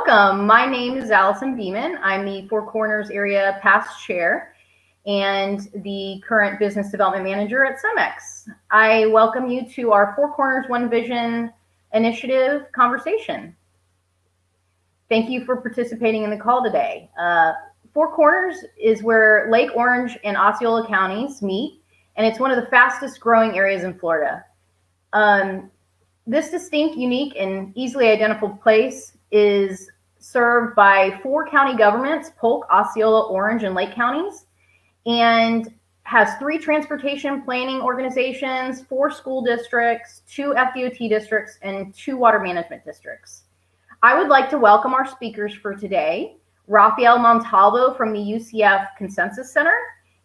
Welcome. My name is Allison Beeman. I'm the Four Corners Area Past Chair and the current Business Development Manager at Cemex. I welcome you to our Four Corners One Vision Initiative conversation. Thank you for participating in the call today. Four Corners is where Lake Orange and Osceola counties meet, and it's one of the fastest growing areas in Florida. This distinct, unique, and easily identifiable place is served by 4 county governments, Polk, Osceola, Orange, and Lake counties, and has 3 transportation planning organizations, 4 school districts, 2 FDOT districts, and 2 water management districts. I would like to welcome our speakers for today, Rafael Montalvo from the UCF Consensus Center,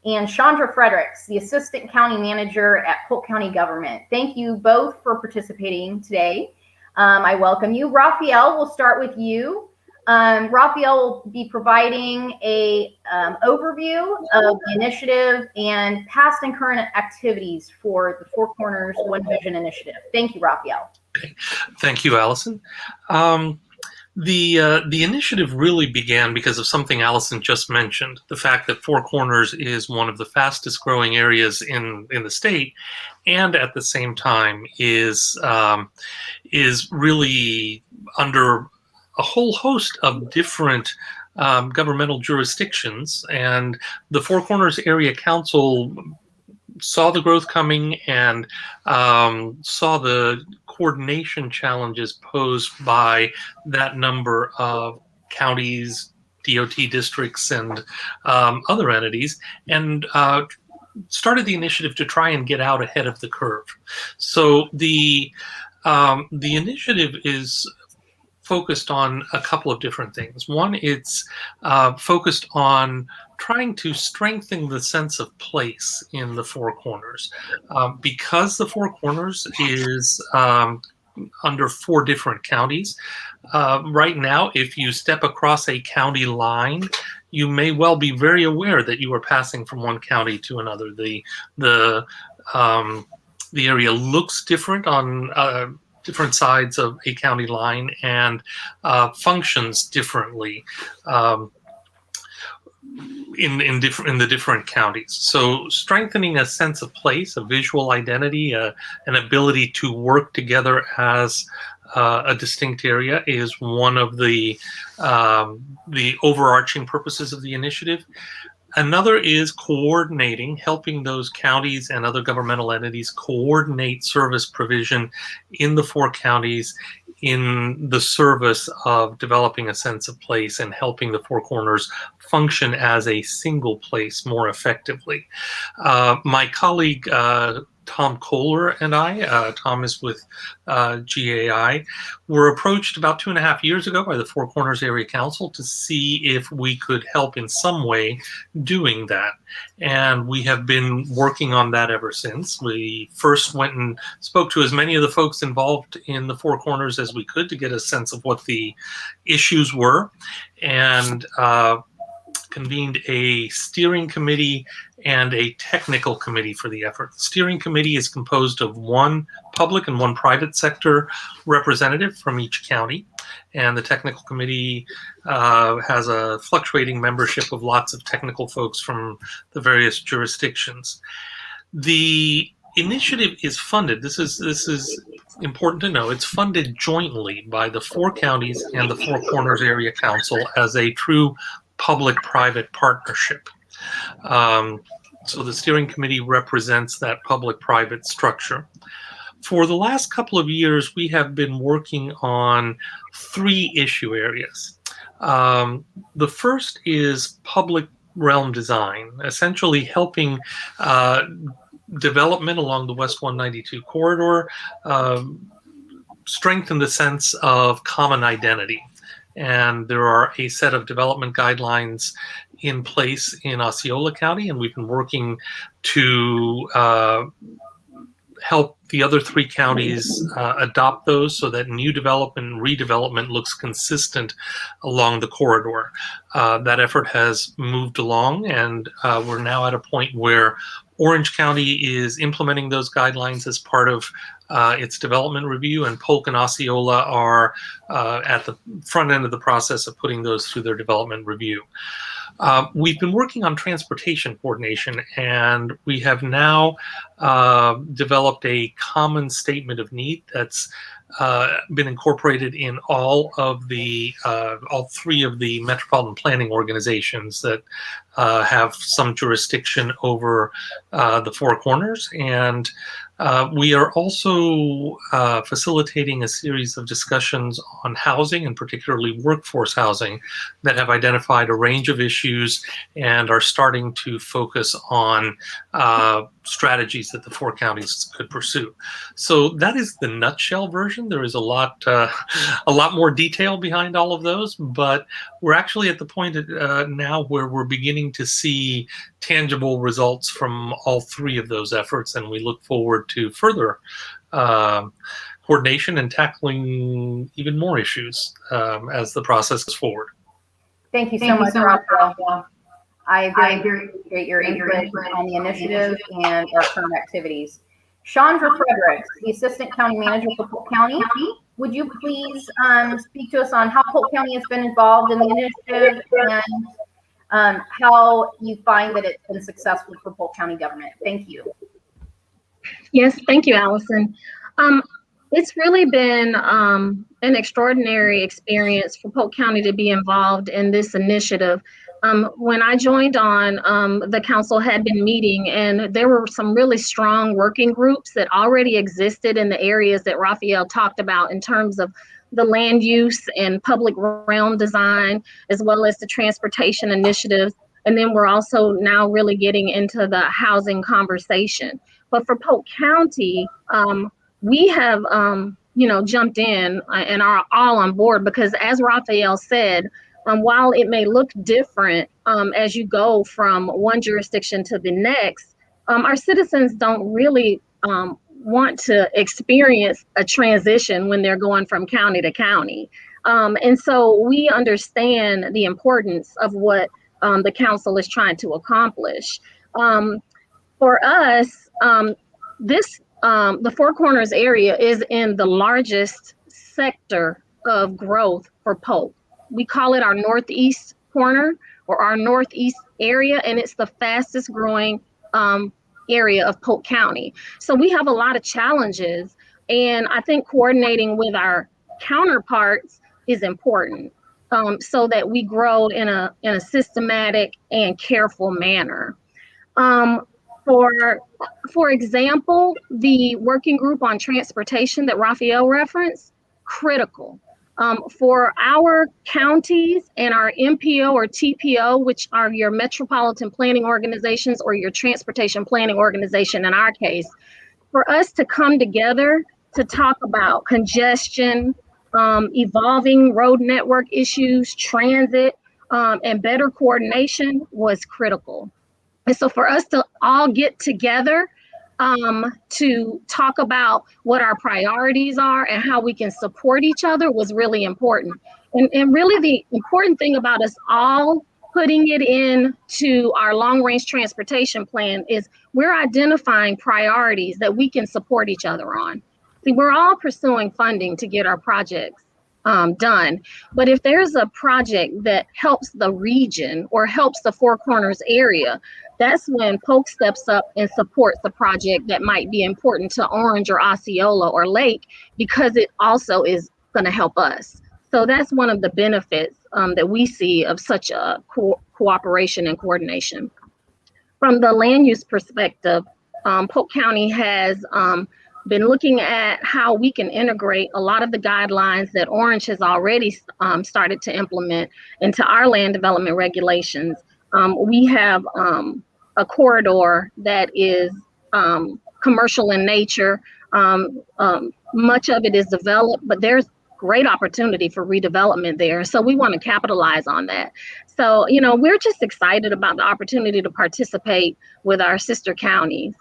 and Chandra Fredericks, the Assistant County Manager at Polk County Government. Thank you both for participating today. I welcome you. Rafael, we'll start with you. Rafael will be providing a overview of the initiative and past and current activities for the Four Corners One Vision initiative. Thank you, Rafael. Okay. Thank you, Allison. The initiative really began because of something Allison just mentioned, the fact that Four Corners is one of the fastest growing areas in the state, and at the same time is really under a whole host of different governmental jurisdictions. And the Four Corners Area Council saw the growth coming and saw the coordination challenges posed by that number of counties, DOT districts, and other entities, and started the initiative to try and get out ahead of the curve. So the initiative is focused on a couple of different things. One, it's focused on trying to strengthen the sense of place in the Four Corners. Because the Four Corners is under 4 different counties, right now, if you step across a county line, you may well be very aware that you are passing from one county to another. The area looks different on different sides of a county line and functions differently in the different counties. So strengthening a sense of place, a visual identity, an ability to work together as a distinct area is one of the overarching purposes of the initiative. Another is coordinating, helping those counties and other governmental entities coordinate service provision in the 4 counties in the service of developing a sense of place and helping the Four Corners function as a single place more effectively. My colleague, Tom Kohler, and I, Tom is with GAI, were approached about 2.5 years ago by the Four Corners Area Council to see if we could help in some way doing that. And we have been working on that ever since. We first went and spoke to as many of the folks involved in the Four Corners as we could to get a sense of what the issues were, and convened a steering committee and a technical committee for the effort. The steering committee is composed of 1 public and 1 private sector representative from each county, and the technical committee has a fluctuating membership of lots of technical folks from the various jurisdictions. The initiative is funded. This is important to know. It's funded jointly by the 4 counties and the Four Corners Area Council as a true public-private partnership. So the steering committee represents that public-private structure. For the last couple of years, we have been working on 3 issue areas. The first is public realm design, essentially helping development along the West 192 corridor strengthen the sense of common identity. And there are a set of development guidelines in place in Osceola County, and we've been working to help the other 3 counties adopt those so that new development and redevelopment looks consistent along the corridor. That effort has moved along, and we're now at a point where Orange County is implementing those guidelines as part of its development review, and Polk and Osceola are at the front end of the process of putting those through their development review. We've been working on transportation coordination, and we have now developed a common statement of need that's been incorporated in all three of the metropolitan planning organizations that have some jurisdiction over the Four Corners. And we are also facilitating a series of discussions on housing, and particularly workforce housing, that have identified a range of issues and are starting to focus on strategies that the four counties could pursue. So that is the nutshell version. There is a lot more detail behind all of those, but we're actually at the point now where we're beginning to see tangible results from all three of those efforts, and we look forward to further coordination and tackling even more issues as the process goes forward. Thank you so much, Rafael. I very appreciate your input on the initiative and our current activities. Chandra Fredericks, the Assistant County Manager for Polk County, would you please speak to us on how Polk County has been involved in the initiative and how you find that it's been successful for Polk County government? Thank you. Yes, thank you, Allison. It's really been an extraordinary experience for Polk County to be involved in this initiative. When I joined on, the council had been meeting, and there were some really strong working groups that already existed in the areas that Rafael talked about in terms of the land use and public realm design, as well as the transportation initiatives. And then we're also now really getting into the housing conversation. But for Polk County, we have, jumped in and are all on board because, as Rafael said, while it may look different as you go from one jurisdiction to the next, our citizens don't really want to experience a transition when they're going from county to county. And so we understand the importance of what the council is trying to accomplish. For us, the Four Corners area is in the largest sector of growth for Polk. We call it our northeast corner or our northeast area, and it's the fastest growing area of Polk County. So we have a lot of challenges, and I think coordinating with our counterparts is important so that we grow in a systematic and careful manner. For example, the working group on transportation that Rafael referenced, critical. For our counties and our MPO or TPO, which are your metropolitan planning organizations or your transportation planning organization in our case, for us to come together to talk about congestion, evolving road network issues, transit, and better coordination was critical. And so for us to all get together to talk about what our priorities are and how we can support each other was really important. And really the important thing about us all putting it into our long-range transportation plan is we're identifying priorities that we can support each other on. See, we're all pursuing funding to get our projects done. But if there's a project that helps the region or helps the Four Corners area, that's when Polk steps up and supports the project that might be important to Orange or Osceola or Lake, because it also is going to help us. So that's one of the benefits that we see of such a cooperation and coordination. From the land use perspective, Polk County has been looking at how we can integrate a lot of the guidelines that Orange has already started to implement into our land development regulations. We have a corridor that is commercial in nature. Much of it is developed, but there's great opportunity for redevelopment there. So we want to capitalize on that. So, we're just excited about the opportunity to participate with our sister counties.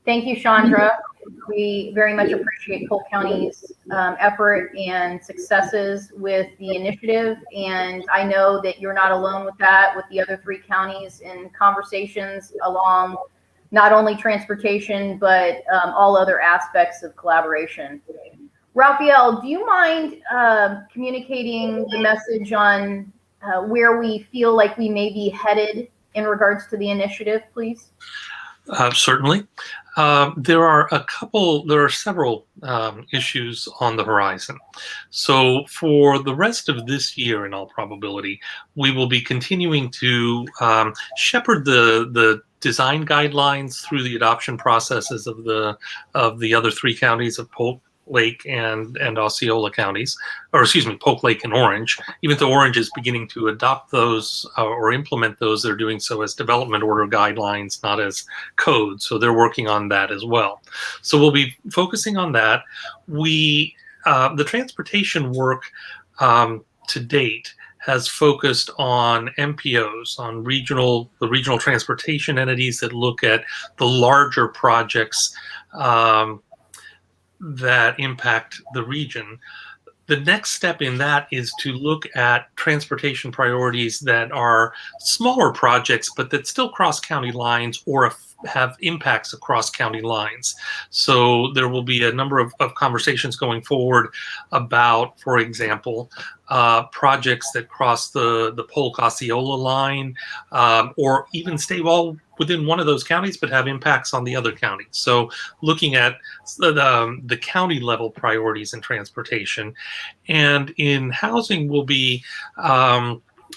Thank you, Chandra. We very much appreciate Polk County's effort and successes with the initiative. And I know that you're not alone with that, with the other three counties in conversations along not only transportation, but all other aspects of collaboration. Rafael, do you mind communicating the message on where we feel like we may be headed in regards to the initiative, please? Certainly. There are several issues on the horizon. So for the rest of this year, in all probability, we will be continuing to shepherd the design guidelines through the adoption processes of the other three counties of Polk, Lake, and Osceola counties, or excuse me, Polk, Lake, and Orange. Even though Orange is beginning to adopt those or implement those, they're doing so as development order guidelines, not as code. So they're working on that as well. So we'll be focusing on that. The transportation work to date has focused on MPOs, on the regional transportation entities that look at the larger projects that impact the region. The next step in that is to look at transportation priorities that are smaller projects, but that still cross county lines or have impacts across county lines. So there will be a number of conversations going forward about, for example, projects that cross the Polk Osceola line, or even stay all within one of those counties, but have impacts on the other counties. So looking at the county level priorities in transportation. And in housing, we'll be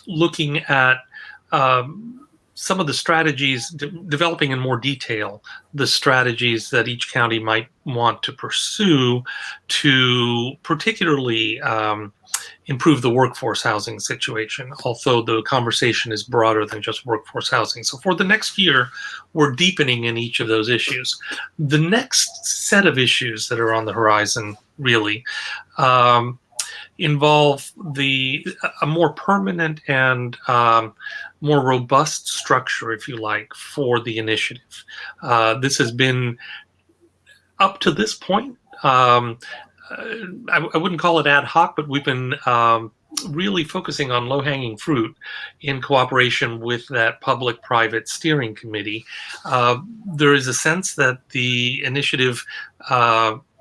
looking at some of the strategies, developing in more detail the strategies that each county might want to pursue to particularly improve the workforce housing situation, although the conversation is broader than just workforce housing. So for the next year, we're deepening in each of those issues. The next set of issues that are on the horizon really involve a more permanent and more robust structure, if you like, for the initiative. This has been, up to this point, I wouldn't call it ad hoc, but we've been really focusing on low-hanging fruit in cooperation with that public-private steering committee. There is a sense that the initiative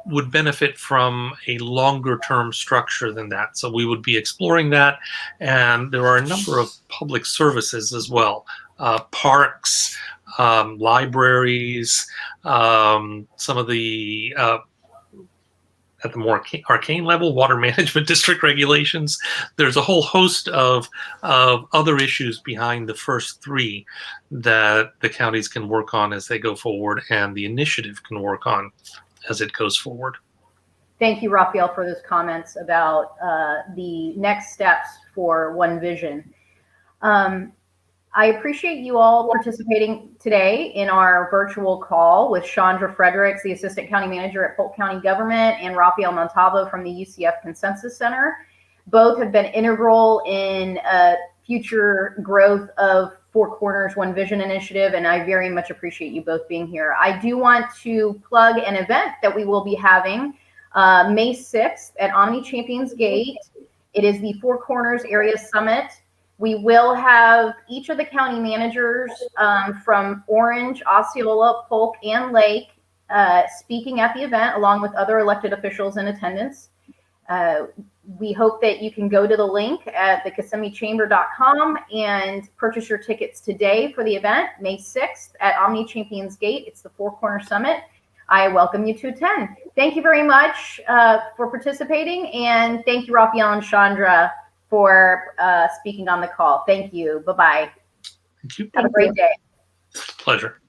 would benefit from a longer-term structure than that. So we would be exploring that, and there are a number of public services as well. Parks, libraries, some of the at the more arcane level, water management district regulations. There's a whole host of other issues behind the first three that the counties can work on as they go forward, and the initiative can work on as it goes forward. Thank you, Rafael, for those comments about the next steps for One Vision. I appreciate you all participating today in our virtual call with Chandra Fredericks, the Assistant County Manager at Polk County Government, and Rafael Montalvo from the UCF Consensus Center. Both have been integral in future growth of Four Corners One Vision initiative, and I very much appreciate you both being here. I do want to plug an event that we will be having May 6th at Omni Champions Gate. It is the Four Corners Area Summit. We will have each of the county managers from Orange, Osceola, Polk, and Lake speaking at the event, along with other elected officials in attendance. We hope that you can go to the link at thekissimmeechamber.com and purchase your tickets today for the event, May 6th at Omni Champions Gate. It's the Four Corners Summit. I welcome you to attend. Thank you very much for participating, and thank you, Rafael and Chandra, for speaking on the call. Thank you. Bye-bye. Thank you. Have a great day. Pleasure.